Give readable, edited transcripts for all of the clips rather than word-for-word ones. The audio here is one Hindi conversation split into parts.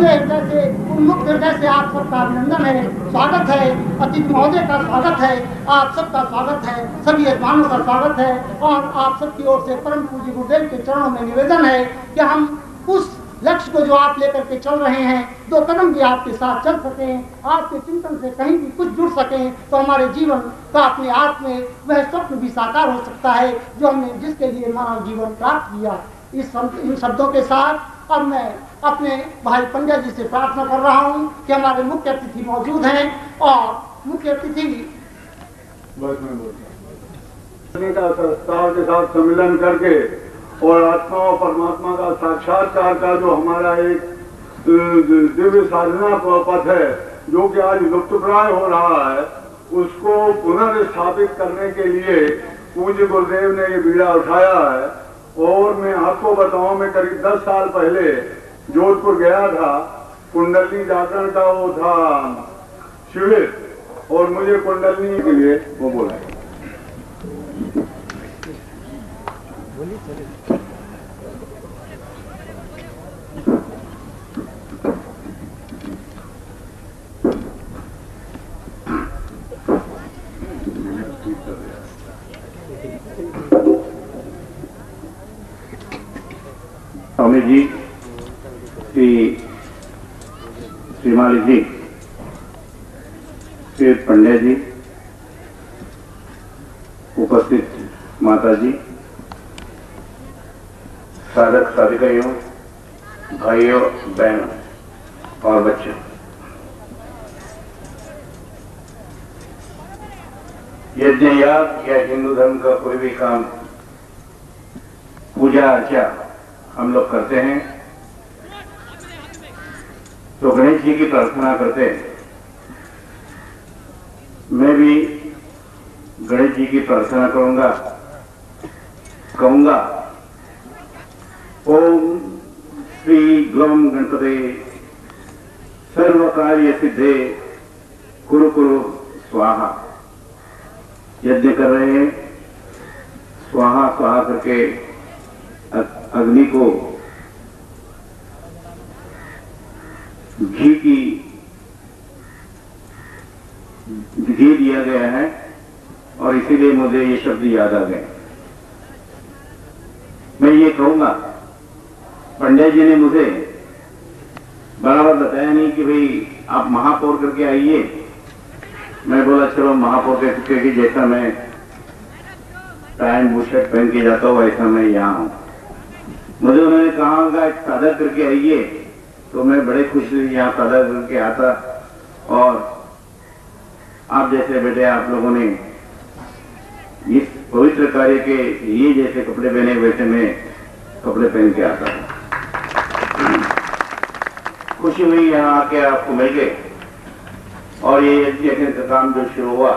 खुले हृदय से, उन्मुक्त हृदय से आप सबका अभिनंदन है, स्वागत है। अतिथि महोदय का स्वागत है, आप सबका स्वागत है, सभी यजमानों का स्वागत है। और आप सबकी ओर से परम पूज्य गुरुदेव के चरणों में निवेदन है कि हम उस लक्ष्य को जो आप लेकर के चल रहे हैं, 2 कदम भी आपके साथ चल सकें, आपके चिंतन से कहीं भी कुछ जुड़ सकें, तो हमारे जीवन का अपने आप में वह स्वप्न भी साकार हो सकता है जो हमने जिसके लिए मानव जीवन प्राप्त किया। इन शब्दों के साथ अब मैं अपने भाई पंड्या जी से प्रार्थना कर रहा हूं कि हमारे मुख्य अतिथि मौजूद हैं और मुख्य अतिथि का प्रस्ताव के साथ सम्मिलन करके और आत्मा और परमात्मा का साक्षात्कार का जो हमारा एक दिव्य साधना पथ है, जो कि आज लुप्तप्राय हो रहा है, उसको पुनर्स्थापित करने के लिए पूज्य गुरुदेव ने ये बीड़ा उठाया है। और मैं आपको बताऊं, मैं करीब 10 साल पहले जोधपुर गया था, कुंडली जागरण का वो था शिविर, और मुझे कुंडली के लिए वो बोला स्वामी जी, श्रीमाली जी, श्री पंड्या जी, उपस्थित माता जी, साधक साधिकाओं, भाइयों बहनों और बच्चों, यज्ञ याग या हिंदू धर्म का कोई भी काम, पूजा अर्चा हम लोग करते हैं तो गणेश जी की प्रार्थना करते हैं। मैं भी गणेश जी की प्रार्थना कहूंगा, ओम श्री ग्लौम गणपते सर्व कार्य सिद्धे कुरु कुरु स्वाहा। यज्ञ कर रहे हैं, स्वाहा स्वाहा करके अग्नि को घी दिया गया है और इसीलिए मुझे ये शब्द याद आ गए। मैं ये कहूंगा, पंड्या जी ने मुझे बराबर बताया नहीं कि भाई आप महापौर करके आइए। मैं बोला चलो महापौर करके जैसा मैं पैंट बुशर्ट पहन के जाता हूँ वैसा मैं यहाँ हूँ। मुझे उन्होंने कहा एक साधक करके आइए, तो मैं बड़े खुश यहाँ साधक करके आता। और आप जैसे बेटे आप लोगों ने इस पवित्र कार्य के ये जैसे कपड़े पहने, वैसे मैं कपड़े पहन के आता हूँ। खुशी हुई यहाँ आके आपको मिल गए और ये यज्ञ का काम जो शुरू हुआ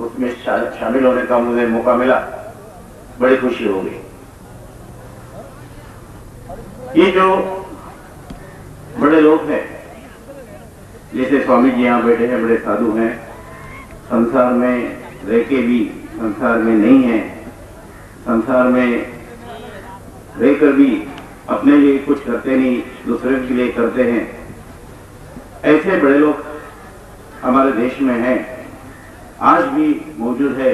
उसमें शामिल होने का मुझे मौका मिला, बड़ी खुशी हो गई। ये जो बड़े लोग हैं, जैसे स्वामी जी यहाँ बैठे हैं, बड़े साधु हैं, संसार में रह के भी संसार में नहीं है, संसार में रहकर भी अपने लिए कुछ करते नहीं, दूसरे के लिए करते हैं। ऐसे बड़े लोग हमारे देश में हैं, आज भी मौजूद है,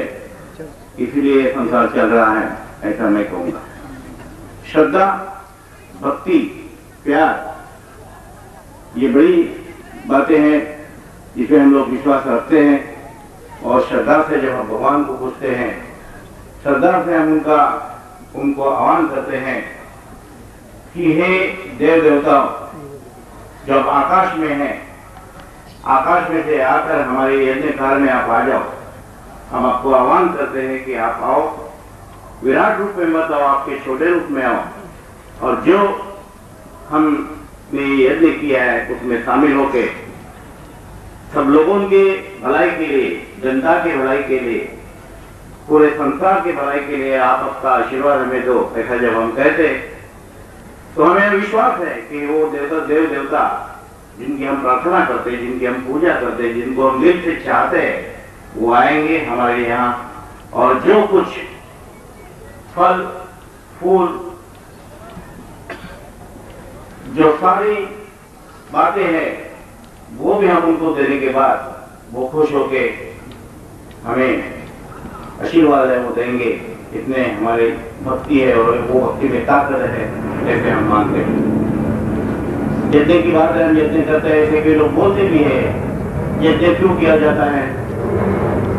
इसीलिए संसार चल रहा है, ऐसा मैं कहूंगा। श्रद्धा, भक्ति, प्यार, ये बड़ी बातें हैं जिसमें हम लोग विश्वास रखते हैं। और श्रद्धा से जब हम भगवान को पूछते हैं, श्रद्धा से हम उनको आह्वान करते हैं कि हे देव देवताओं, जब आकाश में है, आकाश में से आकर हमारे यज्ञ काल में आप आ जाओ। हम आपको आह्वान करते हैं कि आप आओ, विराट रूप में मत आओ, आपके छोटे रूप में आओ, और जो हमने यज्ञ किया है उसमें शामिल होके सब लोगों के भलाई के लिए, जनता के भलाई के लिए, पूरे संसार के भलाई के लिए आप आपका आशीर्वाद हमें दो। ऐसा जब हम कहते तो हमें विश्वास है कि वो देव देवता जिनकी हम प्रार्थना करते हैं, जिनकी हम पूजा करते हैं, जिनको हम दिल से चाहते हैं, वो आएंगे हमारे यहाँ और जो कुछ फल फूल, जो सारी बातें हैं वो भी हम उनको देने के बाद वो खुश होके हमें आशीर्वाद है वो देंगे। इतने हमारी भक्ति है और वो भक्ति में ताकत है, ऐसे हम मानते हैं। यज्ञ की बात है, हम यज्ञ करते हैं, ऐसे कई लोग बोलते भी है यज्ञ क्यों किया जाता है,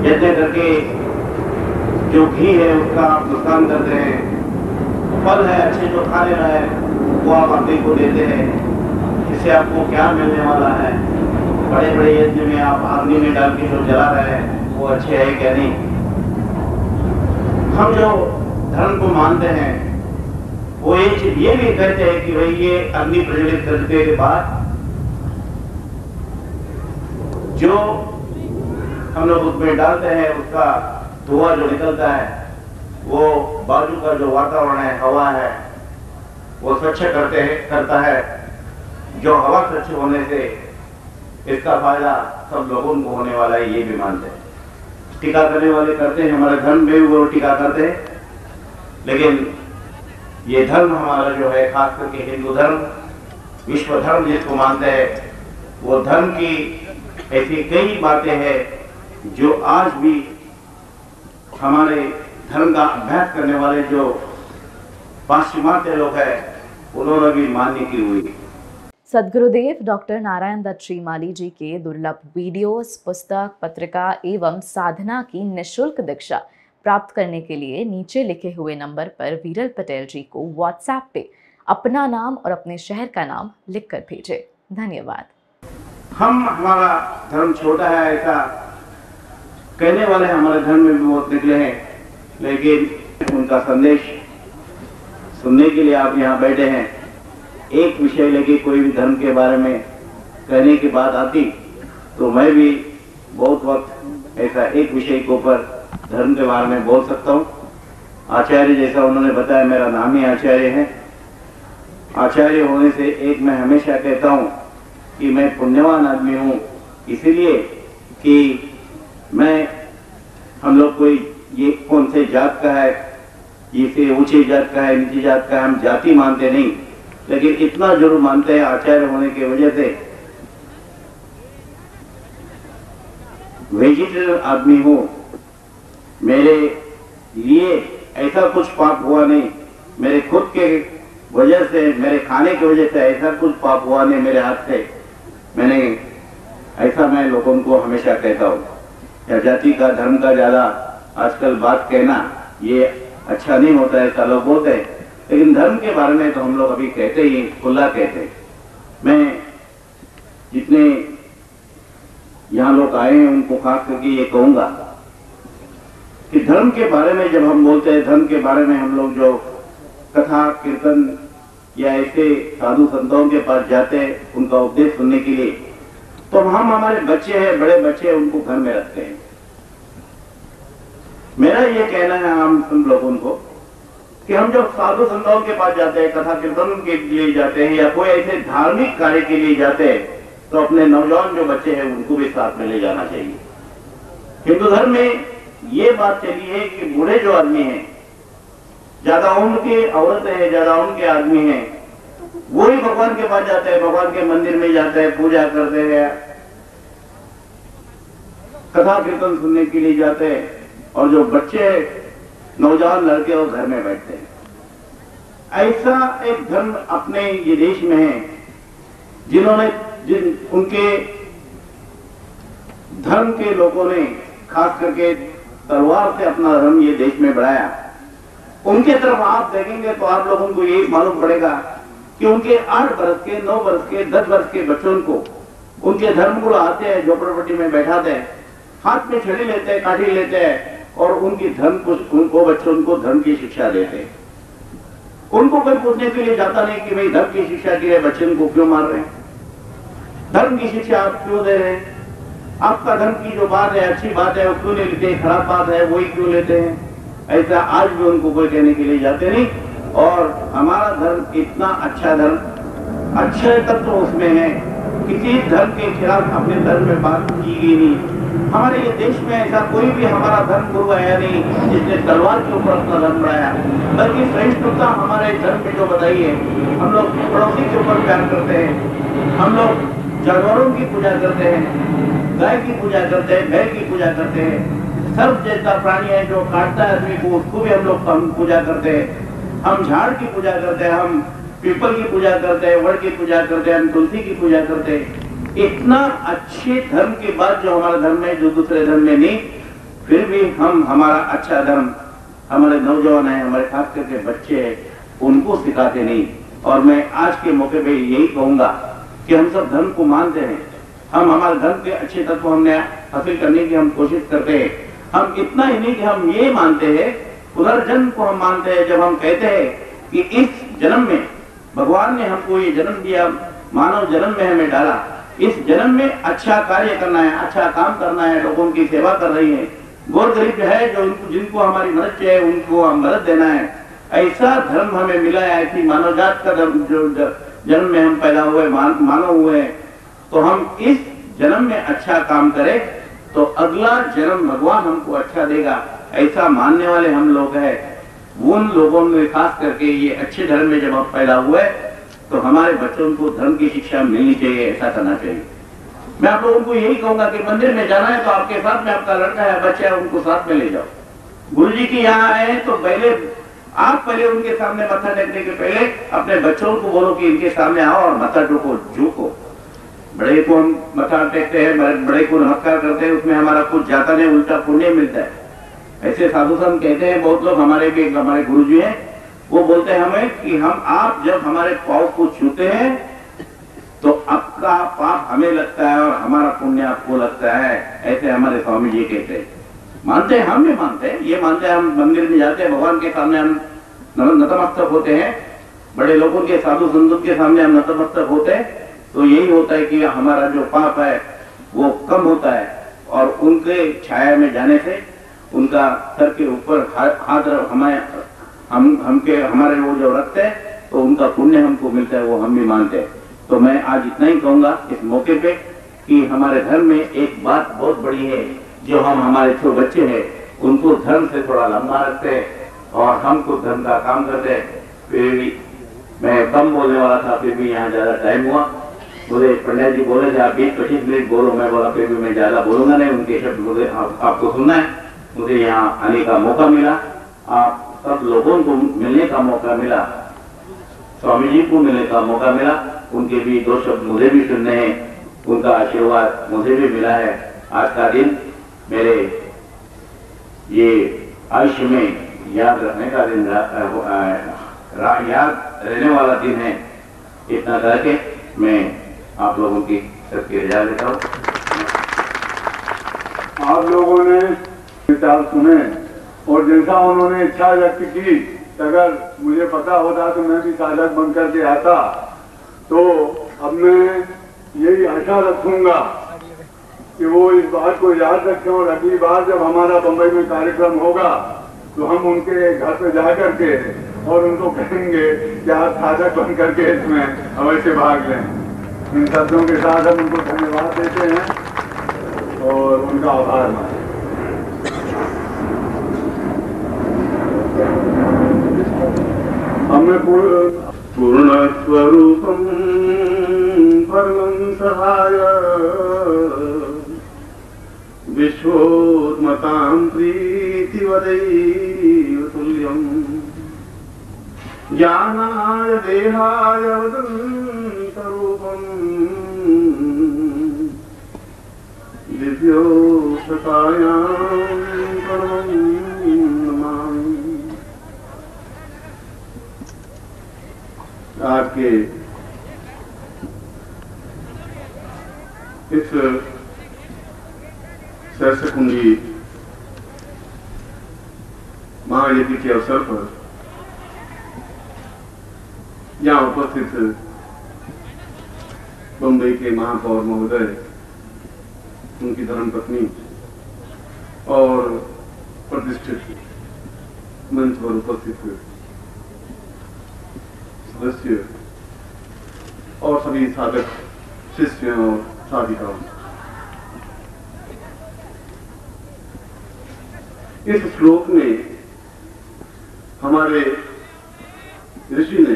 यज्ञ करके जो घी है उसका आप नुकसान करते हैं, फल है अच्छे जो खा लेना है वो आप अग्नि को देते हैं, इससे आपको क्या मिलने वाला है। बड़े बड़े यज्ञ में आप अग्नि में डाल के जो जला रहे हैं वो अच्छे है क्या नहीं। हम जो धर्म को मानते हैं वो ये भी कहते हैं कि भाई ये अग्नि प्रज्वलित करने के बाद जो हम लोग उसमें डालते हैं उसका धुआं जो निकलता है वो बाजू का जो वातावरण है, हवा है, वो स्वच्छ करता है। जो हवा स्वच्छ होने से इसका फायदा सब लोगों को होने वाला है, ये भी मानते हैं। टीका करने वाले करते हैं, हमारे धर्म में भी वो टीका करते हैं, लेकिन ये धर्म हमारा जो है खास करके हिंदू धर्म, विश्व धर्म जिसको मानते हैं, वो धर्म की ऐसी कई बातें हैं जो आज भी हमारे धर्म का अभ्यास करने वाले जो पाश्चिमात्य लोग हैं उन्होंने भी मान्य की हुई। सद्गुरुदेव डॉक्टर नारायण दत्त श्रीमाली जी के दुर्लभ वीडियोस, पुस्तक, पत्रिका एवं साधना की निःशुल्क दीक्षा प्राप्त करने के लिए नीचे लिखे हुए नंबर पर वीरल पटेल जी को व्हाट्सएप पे अपना नाम और अपने शहर का नाम लिखकर भेजें। धन्यवाद। हमारा धर्म छोटा है ऐसा कहने वाले हमारे धर्म में भी बहुत निकले हैं, लेकिन उनका संदेश सुनने के लिए आप यहाँ बैठे हैं। एक विषय लेके कोई भी धर्म के बारे में कहने की बात आती तो मैं भी बहुत वक्त ऐसा एक विषय के ऊपर धर्म के बारे में बोल सकता हूँ। आचार्य जैसा उन्होंने बताया, मेरा नाम ही आचार्य है। आचार्य होने से एक मैं हमेशा कहता हूँ कि मैं पुण्यवान आदमी हूँ, इसलिए कि हम लोग कोई ये कौन से जात का है, ये ऊंची जात का है, नीची जात का है, हम जाति मानते नहीं, लेकिन इतना जरूर मानते हैं आचार्य होने की वजह से वेजिटेरियन आदमी हूँ, मेरे लिए ऐसा कुछ पाप हुआ नहीं, मेरे खुद के वजह से, मेरे खाने की वजह से ऐसा कुछ पाप हुआ नहीं मेरे हाथ से। मैं लोगों को हमेशा कहता हूँ। या जाति का, धर्म का ज्यादा आजकल बात कहना ये अच्छा नहीं होता है, ऐसा लोग बोलते हैं, लेकिन धर्म के बारे में तो हम लोग अभी कहते ही, खुला कहते हैं। मैं जितने यहाँ लोग आए हैं उनको खास करके ये कहूंगा कि धर्म के बारे में जब हम बोलते हैं, धर्म के बारे में हम लोग जो कथा कीर्तन या ऐसे साधु संतों के पास जाते हैं उनका उपदेश सुनने के लिए, तो हम हमारे बच्चे हैं, बड़े बच्चे हैं, उनको घर में रखते हैं। मेरा ये कहना है हम सब लोगों को कि हम जब साधु संतों के पास जाते हैं, कथा कीर्तन के लिए जाते हैं या कोई ऐसे धार्मिक कार्य के लिए जाते हैं, तो अपने नौजवान जो बच्चे हैं उनको भी साथ में ले जाना चाहिए। हिंदू धर्म में ये बात चली है कि बूढ़े जो आदमी हैं, ज्यादा उम्र के औरतें हैं, ज्यादा उम्र के आदमी हैं, वो ही भगवान के पास जाते हैं, भगवान के मंदिर में जाते हैं, पूजा करते हैं, कथा कीर्तन सुनने के लिए जाते हैं, और जो बच्चे नौजवान लड़के वो घर में बैठते हैं। ऐसा एक धर्म अपने ये देश में है जिन्होंने उनके धर्म के लोगों ने खास करके तलवार से अपना धर्म ये देश में बढ़ाया। उनके तरफ आप देखेंगे तो आप लोगों को यही मालूम पड़ेगा कि उनके 8 वर्ष के, 9 वर्ष के, 10 वर्ष के बच्चों को उनके धर्मगुरु आते हैं, झोपड़पट्टी में बैठाते हैं, हाथ में छड़ी लेते हैं, काठी लेते हैं और उनकी धर्म को, उनको बच्चों को धर्म की शिक्षा देते हैं। उनको कोई पूछने के लिए जाता नहीं कि भाई धर्म की शिक्षा के लिए बच्चों को क्यों मार रहे हैं, धर्म की शिक्षा आप क्यों दे रहे हैं, आपका धर्म की जो बात है, अच्छी बात है, वो क्यों नहीं लेते, खराब बात है वही क्यों लेते हैं। ऐसा आज भी उनको कोई कहने के लिए जाते नहीं। और हमारा धर्म इतना अच्छा धर्म, अच्छे तत्व उसमें है, किसी धर्म के खिलाफ अपने धर्म में बात की गई नहीं। हमारे ये देश में ऐसा कोई भी हमारा धर्म गुरु आया नहीं जिसने तलवार के ऊपर अपना धर्म बढ़ाया, बल्कि सहिष्णुता हमारे धर्म में जो बताई है। हम लोग पड़ोसी के ऊपर प्यार करते हैं, हम लोग जानवरों की पूजा करते हैं, गाय की पूजा करते हैं, बैल की पूजा करते हैं, सर्प जैसा प्राणी है जो काटता है आदमी को, उसको भी हम लोग पूजा करते हैं। हम झाड़ की पूजा करते हैं, हम पीपल की पूजा करते हैं, वड़ की पूजा करते हैं, हम तुलसी की पूजा करते हैं। इतना अच्छे धर्म के बाद जो हमारा धर्म है, जो दूसरे धर्म में नहीं, फिर भी हम हमारा अच्छा धर्म हमारे नौजवान है, हमारे खास करके बच्चे हैं, उनको सिखाते नहीं। और मैं आज के मौके पे यही कहूंगा कि हम सब धर्म को मानते हैं, हम हमारे धर्म के अच्छे तत्व हमने हासिल करने की हम कोशिश करते हैं। हम इतना ही नहीं कि हम ये मानते हैं, पुनर्जन्म को हम मानते हैं। जब हम कहते हैं कि इस जन्म में भगवान ने हमको ये जन्म दिया, मानव जन्म में हमें डाला, इस जन्म में अच्छा कार्य करना है, अच्छा काम करना है, लोगों की सेवा कर रही है, गौर गरीब है जो जिनको हमारी मदद चाहिए उनको हम मदद देना है, ऐसा धर्म हमें मिला है। ऐसी मानव जात का धर्म जो जन्म में हम पैदा हुए, मानव हुए, तो हम इस जन्म में अच्छा काम करें तो अगला जन्म भगवान हमको अच्छा देगा, ऐसा मानने वाले हम लोग हैं। उन लोगों में खास करके ये अच्छे धर्म में जब हम पैदा हुए तो हमारे बच्चों को धर्म की शिक्षा मिलनी चाहिए, ऐसा करना चाहिए। मैं आप लोगों को यही कहूंगा कि मंदिर में जाना है तो आपके साथ में आपका लड़का है, बच्चा है, उनको साथ में ले जाओ। गुरुजी की यहाँ आए तो पहले उनके सामने मत्था टेकने के पहले अपने बच्चों को बोलो कि इनके सामने आओ और मत्था झुको। बड़े को हम मत्था टेकते हैं, बड़े को नमस्कार करते हैं, उसमें हमारा कुछ जाता नहीं, उल्टा पुण्य मिलता है। ऐसे साधु संत कहते हैं, बहुत लोग हमारे गुरुजी हैं, वो बोलते हैं हमें कि आप जब हमारे पाँव को छूते हैं तो आपका पाप हमें लगता है और हमारा पुण्य आपको लगता है। ऐसे हमारे स्वामी जी कहते हैं। मानते हैं, हम भी मानते हैं, ये मानते हैं। हम मंदिर में जाते हैं, भगवान के सामने हम नतमस्तक होते हैं, बड़े लोगों के, साधु संतों के सामने हम नतमस्तक होते हैं, तो यही होता है कि हमारा जो पाप है वो कम होता है और उनके छाया में जाने से उनका सर के ऊपर हाथ हमारे वो जो रखते हैं तो उनका पुण्य हमको मिलता है, वो हम भी मानते हैं। तो मैं आज इतना ही कहूंगा इस मौके पे कि हमारे धर्म में एक बात बहुत बड़ी है, जो हम हमारे छोटे बच्चे हैं उनको धर्म से थोड़ा लंबा रखते हैं और हमको धर्म का काम करते हैं। फिर भी मैं कम बोलने वाला था, फिर भी यहाँ ज्यादा टाइम हुआ। बोले पंडित जी बोले थे आप 20-25 मिनट बोलो, मैं बोला फिर भी मैं ज्यादा बोलूंगा नहीं, उनके शब्द बोले आपको सुनना है। मुझे यहाँ आने का मौका मिला, आप सब लोगों को मिलने का मौका मिला, स्वामी जी को मिलने का मौका मिला, उनके भी 2 शब्द मुझे भी सुनने हैं, उनका आशीर्वाद मुझे भी मिला है। आज का दिन मेरे ये आयुष्य में याद रखने का दिन, याद रहने वाला दिन है। इतना करके मैं आप लोगों की सबकी रजा लेता हूँ। आप लोगों ने विचार सुने और जैसा उन्होंने इच्छा व्यक्त की, अगर मुझे पता होता तो मैं भी साधक बन करके आता, तो अब मैं यही आशा रखूंगा कि वो इस बात को याद रखें और अगली बार जब हमारा बंबई में कार्यक्रम होगा तो हम उनके घर पे जा करके और उनको कहेंगे कि आप साधक बन करके इसमें अवश्य भाग लें। इन शब्दों के साथ हम उनको धन्यवाद देते हैं और उनका आभार मानते हैं। हमें पूर्ण स्वरूपम परमं सहाय विश्वोत्मतां प्रीतिवदैव तुल्यं ज्ञानाय देहाय वदन्तरूपं दिव्योषकायां परमं नमामि। आपके इस सरस कुंडी महायज्ञ के अवसर पर यहाँ उपस्थित बंबई के महापौर महोदय, उनकी धर्मपत्नी और प्रतिष्ठित मंच पर उपस्थित सदस्य और सभी साधक शिष्य और साधिकाओं, इस श्लोक में हमारे ऋषि ने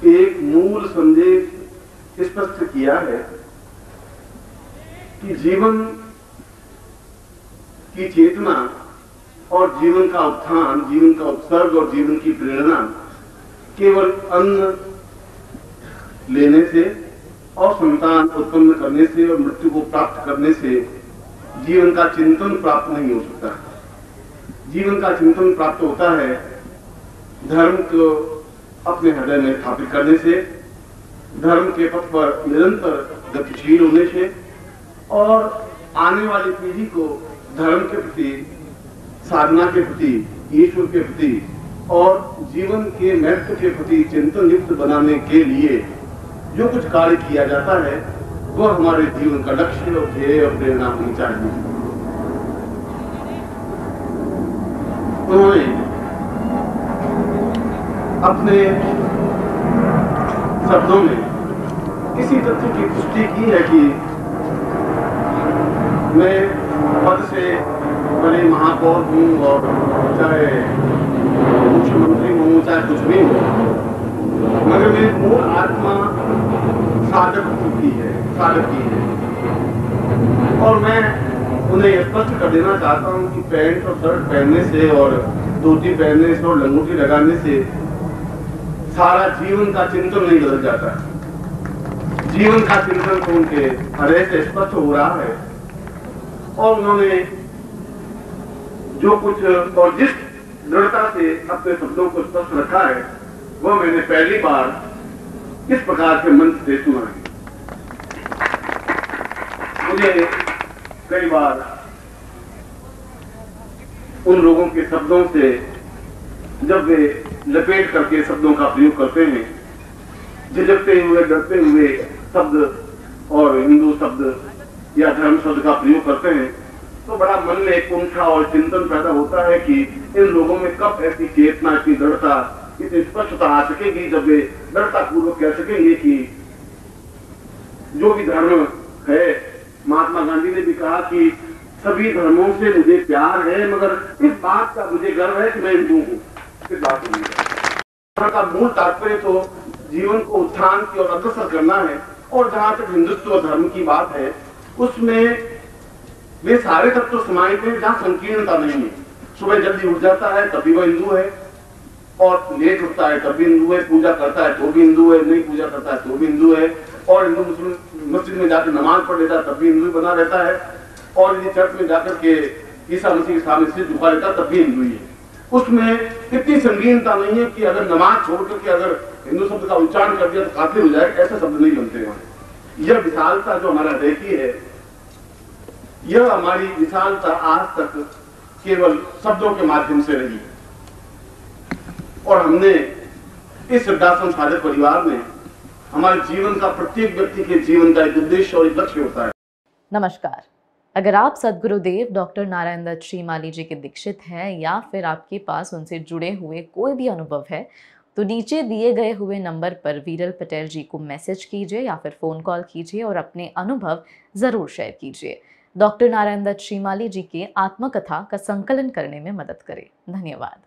एक मूल संदेश स्पष्ट किया है कि जीवन की चेतना और जीवन का उत्थान, जीवन का उत्सर्ग और जीवन की प्रेरणा केवल अन्न लेने से और संतान उत्पन्न करने से और मृत्यु को प्राप्त करने से जीवन का चिंतन प्राप्त नहीं हो सकता। जीवन का चिंतन प्राप्त होता है धर्म को अपने हृदय में स्थापित करने से, धर्म के पथ पर निरंतर गतिशील होने से और आने वाली पीढ़ी को धर्म के प्रति, साधना के प्रति, ईश्वर के प्रति और जीवन के महत्व के प्रति चिंतन युक्त बनाने के लिए जो कुछ कार्य किया जाता है वह हमारे जीवन का लक्ष्य और ध्येय और प्रेरणा होनी चाहिए। उन्होंने अपने शब्दों में इसी तथ्य की पुष्टि की है कि मैं पद से भले महापौर हूँ और चाहे मुख्यमंत्री हूँ, चाहे कुछ भी हूँ, मगर मेरी मूल आत्मा साधक की है, साधक की है। और मैं उन्हें स्पष्ट कर देना चाहता हूँ कि पैंट और शर्ट पहनने से और धोती पहनने से और लंगोटी लगाने से सारा जीवन का चिंतन नहीं बदल जाता। जीवन का चिंतन तो उनके हृदय से स्पष्ट हो रहा है और उन्होंने जो कुछ और जिस दृढ़ता से अपने शब्दों को स्पष्ट रखा है वह मैंने पहली बार इस प्रकार के मंच से सुना है। मुझे कई बार उन लोगों के शब्दों से जब वे लपेट करके शब्दों का प्रयोग करते हैं, झिझकते हुए, डरते हुए शब्द और हिंदू शब्द या धर्म शब्द का प्रयोग करते हैं, तो बड़ा मन में एक कुंठा और चिंतन पैदा होता है कि इन लोगों में कब ऐसी चेतना, इतनी दृढ़ता, इतनी स्पष्टता आ सकेगी जब वे दृढ़ता पूर्वक कह सकेंगे कि जो भी धर्म है, महात्मा गांधी ने भी कहा कि सभी धर्मों से मुझे प्यार है मगर इस बात का मुझे गर्व है कि मैं हिंदू हूँ। इस बात का मूल तात्पर्य तो जीवन को उत्थान की ओर अग्रसर करना है। और जहां तक हिंदुत्व धर्म की बात है उसमें वे सारे तत्व समाहित हैं जहां संकीर्णता नहीं है। सुबह जल्दी उठ जाता है तब भी वह हिंदू है और लेट उठता है तब भी हिंदू है, पूजा करता है तो भी हिंदू है, नहीं पूजा करता है तो भी हिंदू है, और हिंदू मुस्लिम मस्जिद में जाकर नमाज पढ़ लेता है तब भी हिंदू बना रहता है, और यदि चर्च में जाकर के ईसा मसीह के सामने सिर झुका लेता है तब भी हिंदू ही है। उसमें इतनी संगीनता नहीं है कि अगर नमाज छोड़ करके अगर हिंदू शब्द का उच्चारण कर दिया तो काफिर हो जाए, ऐसे शब्द नहीं बनते वहां। यह विशालता जो हमारा देखी है, यह हमारी विशालता आज तक केवल शब्दों के माध्यम से रही और हमने इस सिद्धाश्रम साधक परिवार में हमारे जीवन का, प्रत्येक व्यक्ति के जीवन का एक उद्देश्य और एक लक्ष्य होता है। नमस्कार। अगर आप सद्गुरुदेव डॉक्टर नारायण दत्त श्रीमाली जी के दीक्षित हैं या फिर आपके पास उनसे जुड़े हुए कोई भी अनुभव है तो नीचे दिए गए हुए नंबर पर वीरल पटेल जी को मैसेज कीजिए या फिर फ़ोन कॉल कीजिए और अपने अनुभव ज़रूर शेयर कीजिए। डॉक्टर नारायण दत्त श्रीमाली जी के आत्मकथा का संकलन करने में मदद करें। धन्यवाद।